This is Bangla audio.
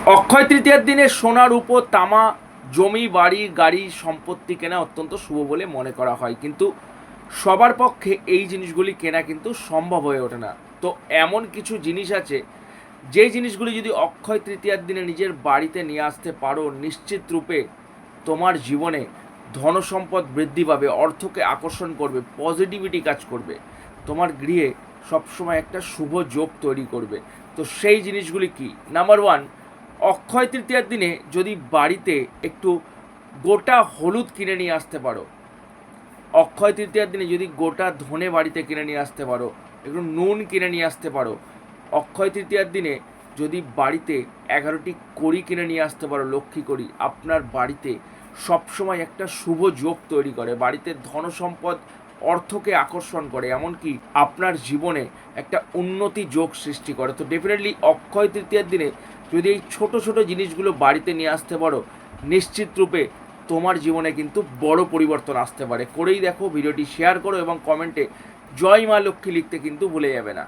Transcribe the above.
অক্ষয় তৃতীয়ার দিনে সোনা রূপো তামা জমি বাড়ি গাড়ি সম্পত্তি কেনা অত্যন্ত শুভ বলে মনে করা হয়, কিন্তু সবার পক্ষে এই জিনিসগুলি কেনা কিন্তু সম্ভব হয়ে ওঠে না। তো এমন কিছু জিনিস আছে যে জিনিসগুলি যদি অক্ষয় তৃতীয়ার দিনে নিজের বাড়িতে নিয়ে আসতে পারো, নিশ্চিত রূপে তোমার জীবনে ধনসম্পদ বৃদ্ধি পাবে, অর্থকে আকর্ষণ করবে, পজিটিভিটি কাজ করবে, তোমার গৃহে সবসময় একটা শুভ যোগ তৈরি করবে। তো সেই জিনিসগুলি কি? নাম্বার ওয়ান, অক্ষয় তৃতীয়ার দিনে যদি বাড়িতে একটু গোটা হলুদ কিনে নিয়ে আসতে পারো, অক্ষয় তৃতীয়ার দিনে যদি গোটা ধনে বাড়িতে কিনে নিয়ে আসতে পারো, একটু নুন কিনে নিয়ে আসতে পারো, অক্ষয় তৃতীয়ার দিনে যদি বাড়িতে 11টি কড়ি কিনে নিয়ে আসতে পারো, লক্ষ্মী কড়ি, আপনার বাড়িতে সবসময় একটা শুভ যোগ তৈরি করে, বাড়িতে ধনসম্পদ অর্থকে আকর্ষণ করে, এমনকি আপনার জীবনে একটা উন্নতি যোগ সৃষ্টি করে। তো ডেফিনেটলি অক্ষয় তৃতীয়ার দিনে যদি এই ছোট ছোট জিনিসগুলো বাড়িতে নিয়ে আসতে পারো, নিশ্চিত রূপে তোমার জীবনে কিন্তু বড় পরিবর্তন আসতে পারে। করেই দেখো, ভিডিওটি শেয়ার করো এবং কমেন্টে জয় মা লক্ষ্মী লিখতে কিন্তু ভুলে যাবে না।